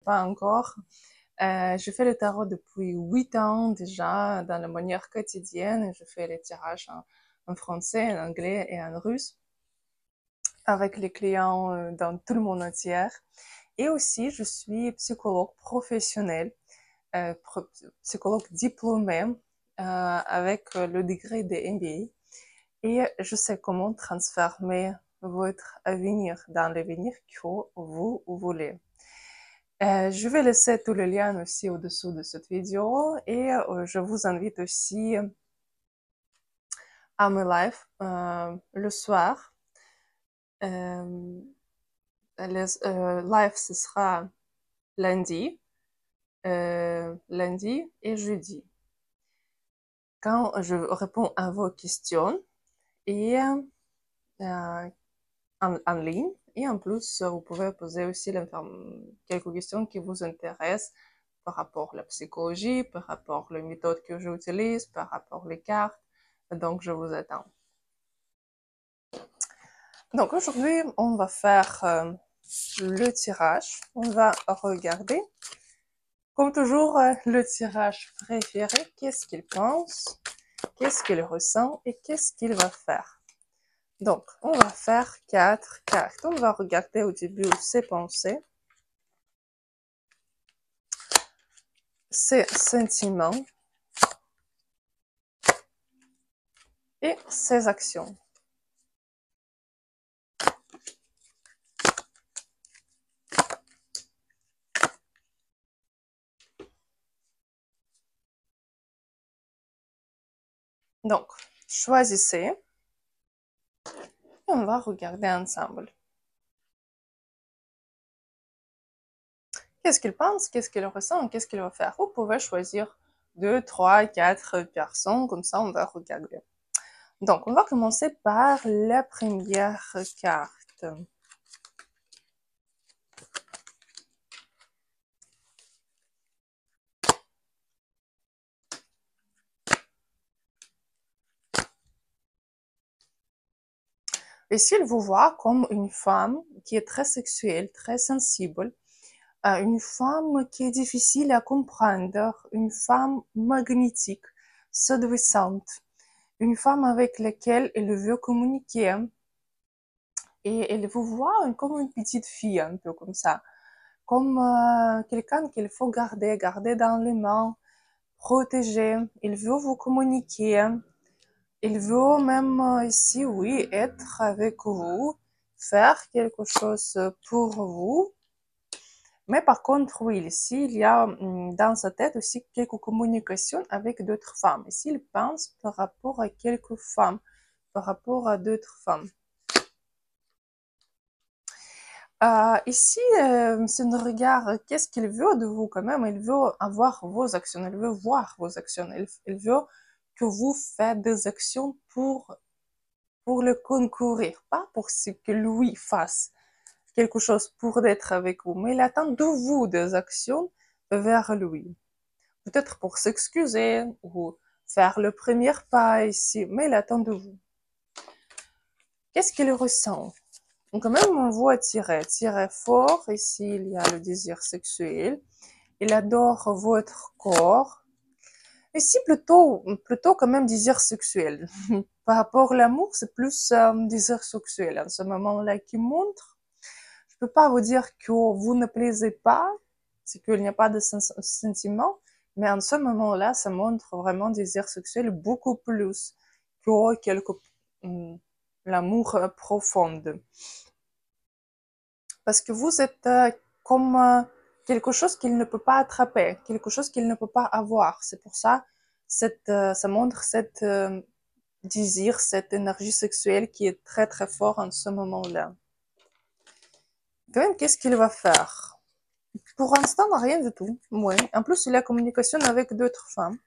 pas encore, je fais le tarot depuis 8 ans déjà dans la manière quotidienne. Je fais les tirages en français, en anglais et en russe avec les clients dans tout le monde entier. Et aussi, je suis psychologue professionnelle, psychologue diplômée avec le degré de MBA. Et je sais comment transformer votre avenir dans l'avenir que vous voulez. Je vais laisser tous les liens aussi au-dessous de cette vidéo et je vous invite aussi à mes lives le soir. Les live, ce sera lundi et jeudi. Quand je réponds à vos questions et en ligne. Et en plus, vous pouvez poser aussi quelques questions qui vous intéressent par rapport à la psychologie, par rapport aux méthodes que j'utilise, par rapport aux cartes. Donc, je vous attends. Donc, aujourd'hui, on va faire le tirage. On va regarder, comme toujours, le tirage préféré. Qu'est-ce qu'il pense? Qu'est-ce qu'il ressent? Et qu'est-ce qu'il va faire? Donc, on va faire 4 cartes. On va regarder au début ses pensées, ses sentiments et ses actions. Donc, choisissez et on va regarder ensemble. Qu'est-ce qu'il pense? Qu'est-ce qu'il ressent? Qu'est-ce qu'il va faire? Vous pouvez choisir 2, 3, 4 personnes, comme ça on va regarder. Donc, on va commencer par la première carte. Ici, il vous voit comme une femme qui est très sexuelle, très sensible, une femme qui est difficile à comprendre, une femme magnétique, séduisante, une femme avec laquelle elle veut communiquer. Et elle vous voit comme une petite fille, un peu comme ça. Comme quelqu'un qu'il faut garder dans les mains, protéger. Il veut vous communiquer. Il veut même ici, oui, être avec vous, faire quelque chose pour vous. Mais par contre, oui, ici, il y a dans sa tête aussi quelques communications avec d'autres femmes. Ici, il pense par rapport à quelques femmes, par rapport à d'autres femmes. Ici, si on regarde qu'est-ce qu'il veut de vous quand même, il veut avoir vos actions, il veut voir vos actions, il veut que vous faites des actions pour le concourir, pas pour ce que lui fasse quelque chose pour être avec vous, mais il attend de vous des actions vers lui. Peut-être pour s'excuser ou faire le premier pas ici, mais il attend de vous. Qu'est-ce qu'il ressent? Donc, quand même, on voit tirer fort. Ici, il y a le désir sexuel. Il adore votre corps. Ici, plutôt quand même désir sexuel. Par rapport à l'amour, c'est plus désir sexuel. En ce moment-là, qui montre. Je peux pas vous dire que vous ne plaisez pas, c'est qu'il n'y a pas de sentiment, mais en ce moment-là, ça montre vraiment désir sexuel beaucoup plus que l'amour profond. Parce que vous êtes comme quelque chose qu'il ne peut pas attraper, quelque chose qu'il ne peut pas avoir. C'est pour ça, ça montre cette désir, cette énergie sexuelle qui est très très fort en ce moment-là. Quand même, qu'est-ce qu'il va faire? Pour l'instant, rien du tout. Oui. En plus, il a communication avec d'autres femmes.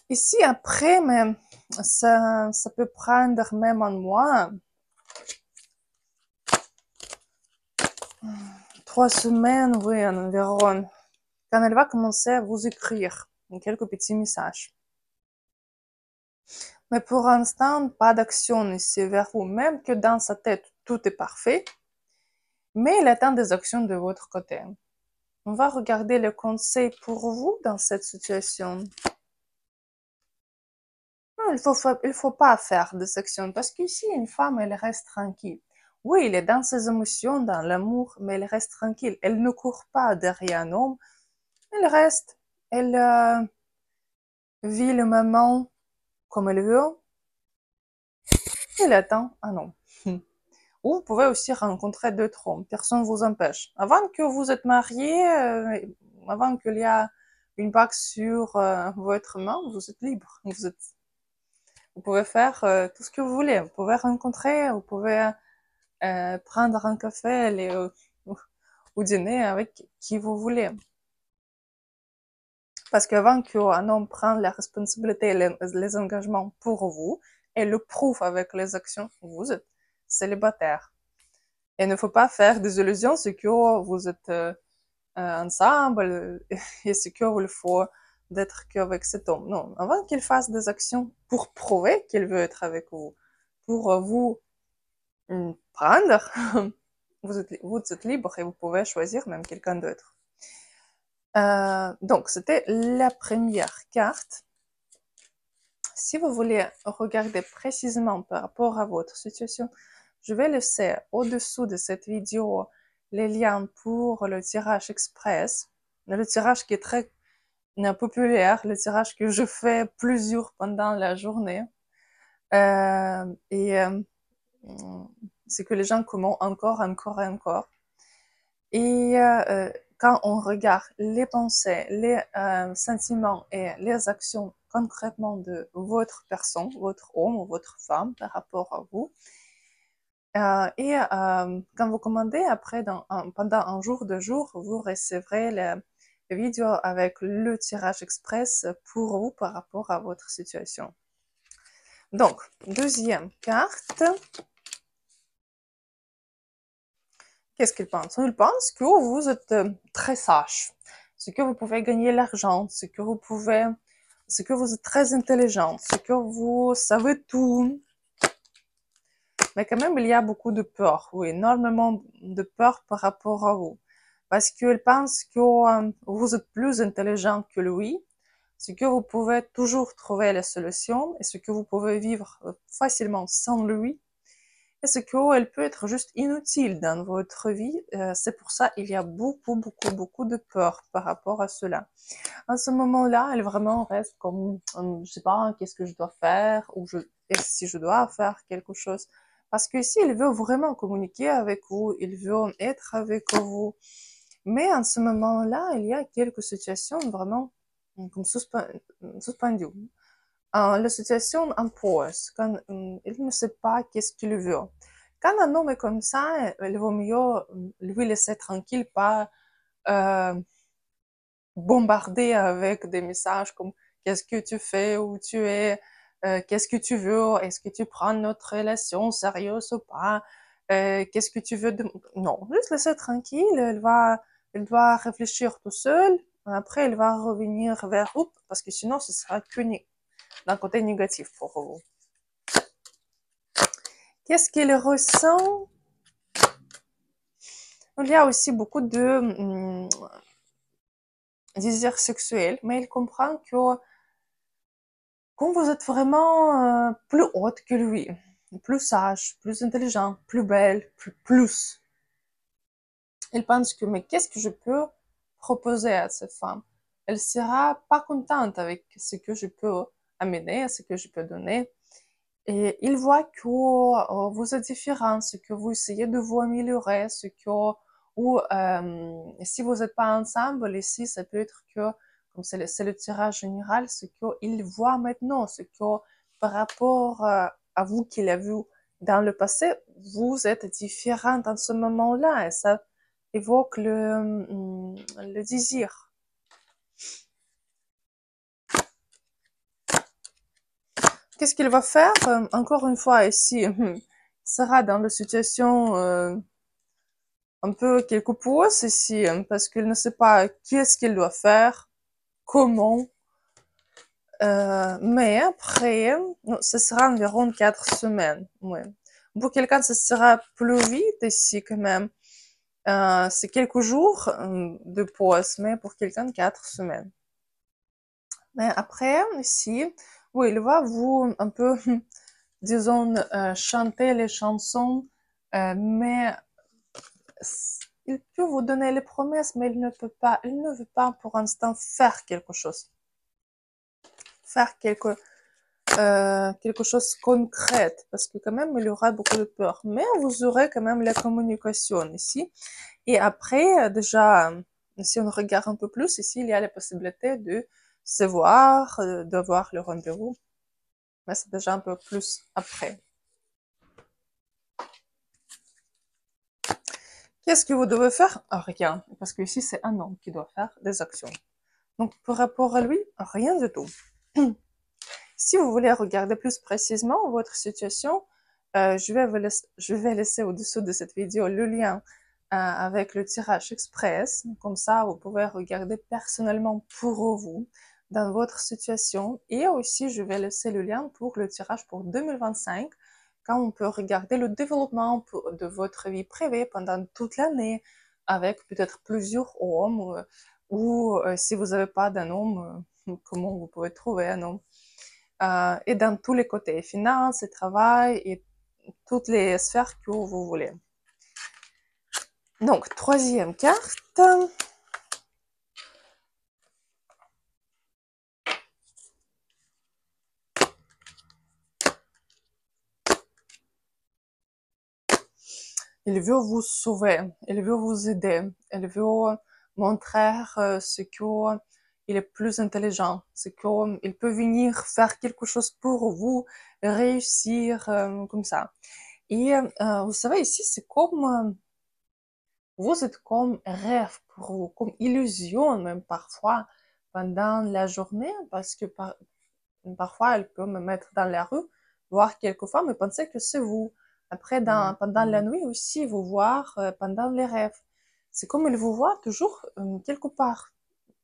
Ici, après, mais ça peut prendre même un mois. 3 semaines, oui, environ. Quand elle va commencer à vous écrire quelques petits messages. Mais pour l'instant, pas d'action ici vers vous. Même que dans sa tête, tout est parfait. Mais il attend des actions de votre côté. On va regarder le conseil pour vous dans cette situation. Non, il faut pas faire des actions parce qu'ici, une femme, elle reste tranquille. Oui, elle est dans ses émotions, dans l'amour, mais elle reste tranquille. Elle ne court pas derrière un homme. Elle reste. Elle vit le moment comme elle veut. Elle attend un homme. Ou vous pouvez aussi rencontrer d'autres hommes. Personne ne vous empêche. Avant que vous êtes marié, avant qu'il y a une bague sur votre main, vous êtes libre. Vous pouvez faire tout ce que vous voulez. Vous pouvez rencontrer, vous pouvez prendre un café, aller au dîner avec qui vous voulez. Parce qu'avant qu'un homme prenne la responsabilité et les engagements pour vous et le prouve avec les actions, vous êtes célibataire. Et il ne faut pas faire des illusions, c'est que vous êtes ensemble et c'est qu'il faut d'être qu'avec cet homme. Non, avant qu'il fasse des actions pour prouver qu'il veut être avec vous, pour vous prendre, vous êtes libre et vous pouvez choisir même quelqu'un d'autre. Donc, c'était la première carte. Si vous voulez regarder précisément par rapport à votre situation, je vais laisser au-dessous de cette vidéo les liens pour le tirage express. Le tirage qui est très populaire, le tirage que je fais plusieurs pendant la journée. C'est que les gens commentent encore. Et quand on regarde les pensées, les sentiments et les actions concrètement de votre personne, votre homme ou votre femme par rapport à vous, quand vous commandez après, pendant un jour, 2 jours, vous recevrez la vidéo avec le tirage express pour vous par rapport à votre situation. Donc, deuxième carte. Qu'est-ce qu'il pense? Il pense que vous êtes très sage, c'est que vous pouvez gagner l'argent, c'est que vous êtes très intelligent, c'est que vous savez tout. Mais quand même, il y a beaucoup de peur, oui, énormément de peur par rapport à vous. Parce qu'il pense que vous êtes plus intelligent que lui, c'est que vous pouvez toujours trouver la solution et ce que vous pouvez vivre facilement sans lui. Et ce qu'elle peut être juste inutile dans votre vie. C'est pour ça qu'il y a beaucoup de peur par rapport à cela. À ce moment-là, elle vraiment reste comme, je sais pas, qu'est-ce que je dois faire ou si je dois faire quelque chose. Parce que ici, il veut vraiment communiquer avec vous, il veut être avec vous. Mais en ce moment-là, il y a quelques situations vraiment comme suspendues. La situation en pause, quand il ne sait pas qu'est-ce qu'il veut. Quand un homme est comme ça, il vaut mieux lui laisser tranquille, pas bombarder avec des messages comme qu'est-ce que tu fais, où tu es, qu'est-ce que tu veux, est-ce que tu prends notre relation sérieuse ou pas, qu'est-ce que tu veux de... Non, juste laisser tranquille, il doit réfléchir tout seul, après il va revenir vers vous, parce que sinon ce sera que d'un côté négatif pour vous. Qu'est-ce qu'il ressent? Il y a aussi beaucoup de désirs sexuels, mais il comprend que quand vous êtes vraiment plus haute que lui, plus sage, plus intelligent, plus belle, plus, il pense que mais qu'est-ce que je peux proposer à cette femme? Elle sera pas contente avec ce que je peux amener, ce que je peux donner. Et il voit que vous êtes différents, ce que vous essayez de vous améliorer, ou si vous n'êtes pas ensemble ici, ça peut être que, comme c'est le tirage général, ce qu'il voit maintenant, ce que par rapport à vous qu'il a vu dans le passé, vous êtes différents en ce moment-là, et ça évoque le désir. Qu'est-ce qu'il va faire? Encore une fois, ici, il sera dans la situation un peu quelque pause ici, parce qu'il ne sait pas qu'est-ce qu'il doit faire, comment. Mais après, ce sera environ 4 semaines. Ouais. Pour quelqu'un, ce sera plus vite ici quand même. C'est quelques jours de pause, mais pour quelqu'un, 4 semaines. Mais après, ici, oui, il va vous un peu, disons, chanter les chansons, mais il peut vous donner les promesses, mais il ne veut pas pour l'instant faire quelque chose. Faire quelque chose de concret, parce que quand même, il y aura beaucoup de peur. Mais vous aurez quand même la communication ici. Et après, déjà, si on regarde un peu plus, ici, il y a la possibilité de se voir, d'avoir le rendez-vous. Mais c'est déjà un peu plus après. Qu'est-ce que vous devez faire? Rien. Parce que ici, c'est un homme qui doit faire des actions. Donc, par rapport à lui, rien du tout. Si vous voulez regarder plus précisément votre situation, je vais laisser au-dessous de cette vidéo le lien avec le tirage express. Comme ça, vous pouvez regarder personnellement pour vous dans votre situation. Et aussi, je vais laisser le lien pour le tirage pour 2025, quand on peut regarder le développement de votre vie privée pendant toute l'année, avec peut-être plusieurs hommes, ou si vous n'avez pas d'un homme, comment vous pouvez trouver un homme. Et dans tous les côtés, finances et travail et toutes les sphères que vous voulez. Donc, troisième carte. Il veut vous sauver, il veut vous aider, il veut montrer ce qu'il est plus intelligent, ce qu'il peut venir faire quelque chose pour vous, réussir comme ça. Et vous savez, ici, c'est comme, vous êtes comme rêve pour vous, comme illusion même parfois pendant la journée, parce que parfois elle peut me mettre dans la rue, voir quelques femmes et penser que c'est vous. Après, pendant la nuit aussi, vous voir pendant les rêves. C'est comme il vous voit toujours quelque part,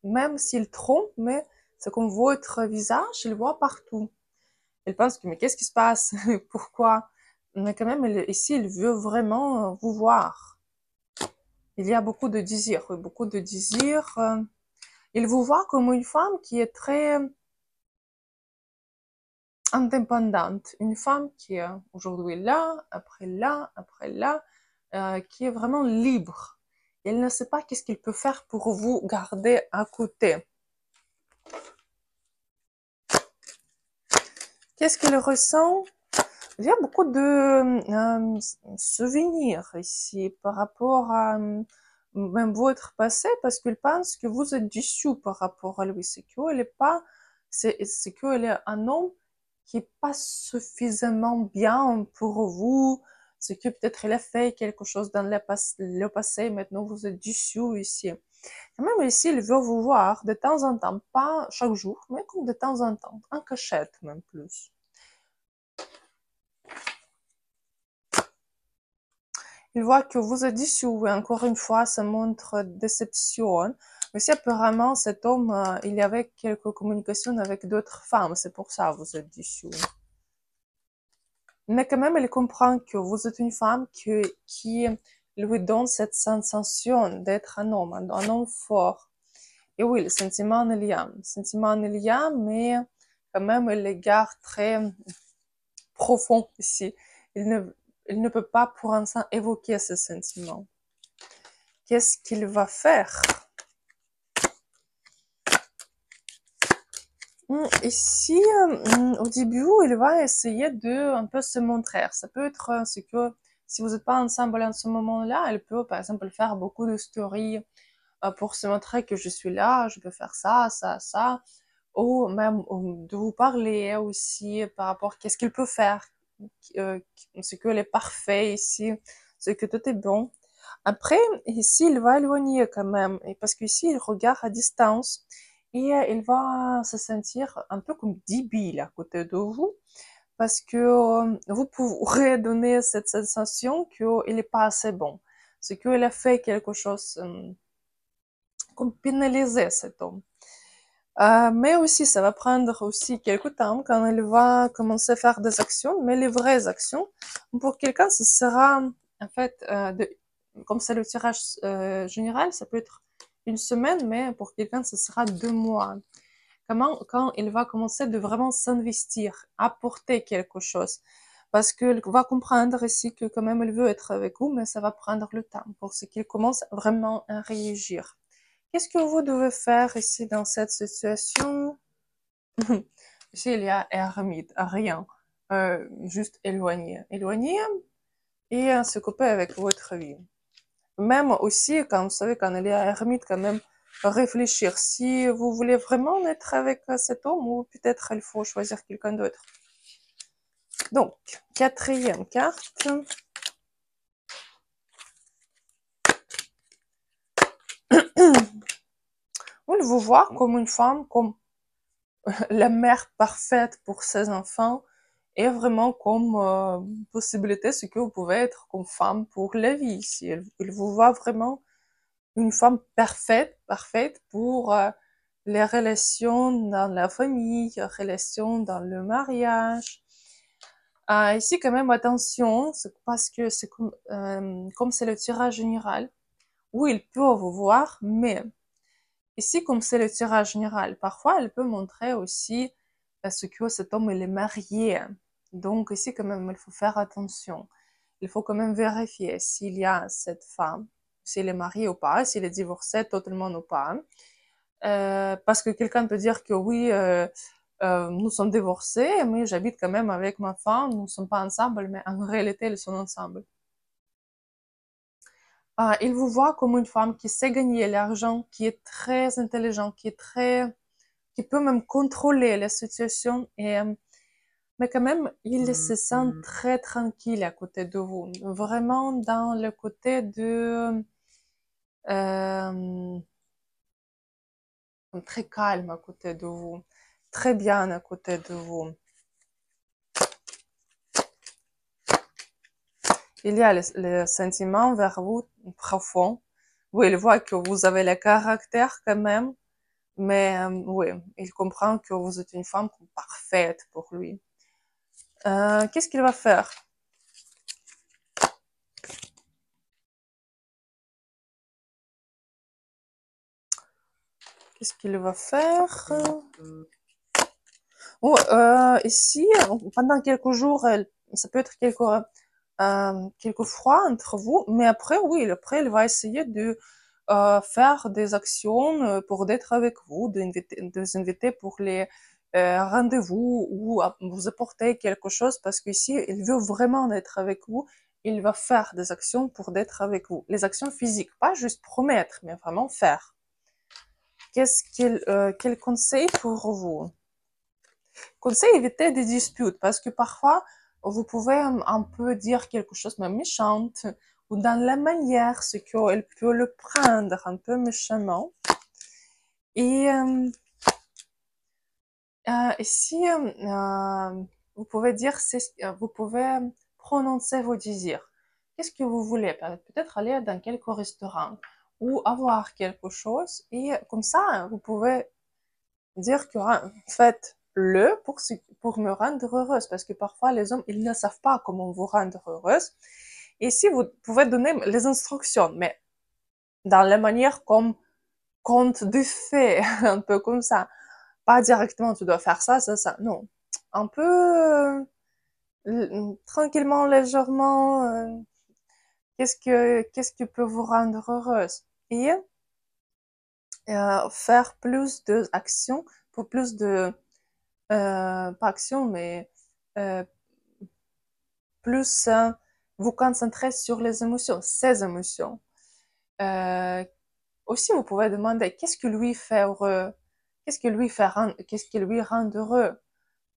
même s'il trompe, mais c'est comme votre visage, il voit partout. Il pense que, mais qu'est-ce qui se passe? Pourquoi? Mais quand même, ici, il veut vraiment vous voir. Il y a beaucoup de désirs, oui, beaucoup de désirs. Il vous voit comme une femme qui est très indépendante, une femme qui est aujourd'hui là, après là, qui est vraiment libre. Elle ne sait pas qu'est-ce qu'il peut faire pour vous garder à côté. Qu'est-ce qu'il ressent? Il y a beaucoup de souvenirs ici par rapport à même votre passé, parce qu'il pense que vous êtes déçu par rapport à lui. C'est qu'il est pas, c'est qu'il est un homme qui est pas suffisamment bien pour vous. C'est que peut-être il a fait quelque chose dans le passé, maintenant vous êtes déçu ici. Et même ici, il veut vous voir de temps en temps, pas chaque jour, mais comme de temps en temps, en cachette même plus. Il voit que vous êtes déçu, et encore une fois, ça montre déception. Mais si apparemment cet homme, il y avait quelques communications avec d'autres femmes, c'est pour ça que vous êtes déçu. Mais quand même, il comprend que vous êtes une femme qui lui donne cette sensation d'être un homme fort. Et oui, le sentiment, il y a, mais quand même, il les garde très profond ici. Il ne peut pas pour l'instant évoquer ce sentiment. Qu'est-ce qu'il va faire? Ici, au début, il va essayer de un peu se montrer. Ça peut être ce que, si vous n'êtes pas ensemble en ce moment-là, elle peut par exemple faire beaucoup de stories pour se montrer que je suis là, je peux faire ça, ça, ça, ou même de vous parler aussi par rapport à qu'est-ce qu'il peut faire, ce qu'il est parfait ici, ce que tout est bon. Après, ici, il va éloigner quand même, et parce qu'ici, il regarde à distance et il va se sentir un peu comme débile à côté de vous, parce que vous pourrez donner cette sensation qu'il n'est pas assez bon, c'est qu'il a fait quelque chose comme pénaliser cet homme. Mais aussi, ça va prendre aussi quelques temps quand il va commencer à faire des actions, mais les vraies actions, pour quelqu'un, ce sera en fait comme c'est le tirage général, ça peut être une semaine, mais pour quelqu'un, ce sera 2 mois. Quand il va commencer de vraiment s'investir, apporter quelque chose. Parce qu'il va comprendre ici que quand même il veut être avec vous, mais ça va prendre le temps pour ce qu'il commence vraiment à réagir. Qu'est-ce que vous devez faire ici dans cette situation? Ici, il y a ermite, rien. Juste éloigner. Éloigner et se couper avec votre vie. Même aussi, quand vous savez, quand il y a ermite, quand même, réfléchir. Si vous voulez vraiment être avec cet homme, ou peut-être il faut choisir quelqu'un d'autre. Donc, 4e carte. Il vous voit comme une femme, comme la mère parfaite pour ses enfants, et vraiment comme possibilité ce que vous pouvez être comme femme pour la vie. Si il vous voit vraiment une femme parfaite pour les relations dans la famille, les relations dans le mariage. Ici, quand même, attention, parce que c'est comme c'est le tirage général, où il peut vous voir, mais ici, comme c'est le tirage général, parfois, elle peut montrer aussi ce que cet homme, il est marié. Donc, ici, quand même, il faut faire attention. Il faut quand même vérifier s'il y a cette femme, s'il est marié ou pas, s'il est divorcé totalement ou pas. Parce que quelqu'un peut dire que oui, nous sommes divorcés, mais j'habite quand même avec ma femme, nous ne sommes pas ensemble, mais en réalité, ils sont ensemble. Il vous voit comme une femme qui sait gagner l'argent, qui est très intelligente, qui peut même contrôler la situation, mais quand même, il se sent très tranquille à côté de vous. Vraiment dans le côté euh, très calme à côté de vous, très bien à côté de vous. Il y a le sentiment vers vous profond. Oui, il voit que vous avez le caractère quand même, mais oui, il comprend que vous êtes une femme parfaite pour lui. Qu'est-ce qu'il va faire? Qu'est-ce qu'il va faire? Oh, ici, pendant quelques jours, ça peut être quelques froid entre vous, mais après, oui, après, il va essayer de faire des actions pour d'être avec vous, de vous inviter pour les rendez-vous ou vous apporter quelque chose parce qu'ici, il veut vraiment être avec vous. Il va faire des actions pour d'être avec vous. Les actions physiques, pas juste promettre, mais vraiment faire. Quel conseil pour vous? Conseil, éviter des disputes parce que parfois, vous pouvez un peu dire quelque chose même méchante ou dans la manière, ce qu'elle peut le prendre un peu méchamment. Et si vous pouvez dire, vous pouvez prononcer vos désirs. Qu'est-ce que vous voulez? Peut-être aller dans quelques restaurants ou avoir quelque chose et comme ça, vous pouvez dire que faites-le pour me rendre heureuse parce que parfois les hommes ils ne savent pas comment vous rendre heureuse et si vous pouvez donner les instructions mais dans la manière comme conte de fées un peu comme ça pas directement tu dois faire ça non un peu tranquillement légèrement qu'est-ce que peut vous rendre heureuse et faire plus d'actions pour plus de pas action, mais euh, plus vous concentrer sur les émotions, ses émotions. Euh, Aussi, vous pouvez demander qu'est-ce que lui fait heureux, qu'est-ce qui lui rend heureux.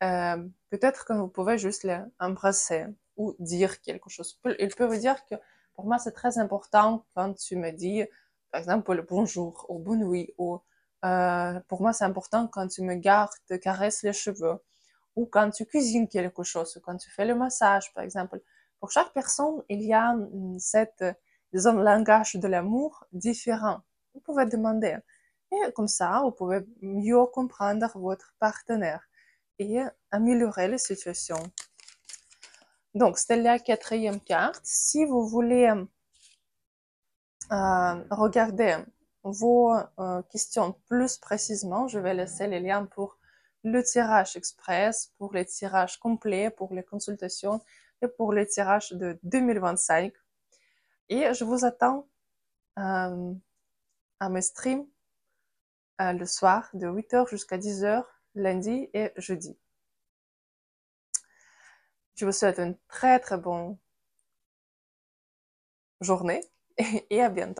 Peut-être que vous pouvez juste l'embrasser ou dire quelque chose. Il peut vous dire que pour moi, c'est très important quand tu me dis, par exemple, bonjour ou bonne nuit ou pour moi, c'est important quand tu me gardes, te caresses les cheveux ou quand tu cuisines quelque chose, ou quand tu fais le massage, par exemple. Pour chaque personne, il y a disons, langage de l'amour différent. Vous pouvez demander. Et comme ça, vous pouvez mieux comprendre votre partenaire et améliorer la situation. Donc, c'était la 4e carte. Si vous voulez regardez vos questions plus précisément. Je vais laisser les liens pour le tirage express, pour les tirages complets, pour les consultations et pour le tirage de 2025. Et je vous attends à mes streams le soir de 8h jusqu'à 10h, lundi et jeudi. Je vous souhaite une très très bonne journée et à bientôt.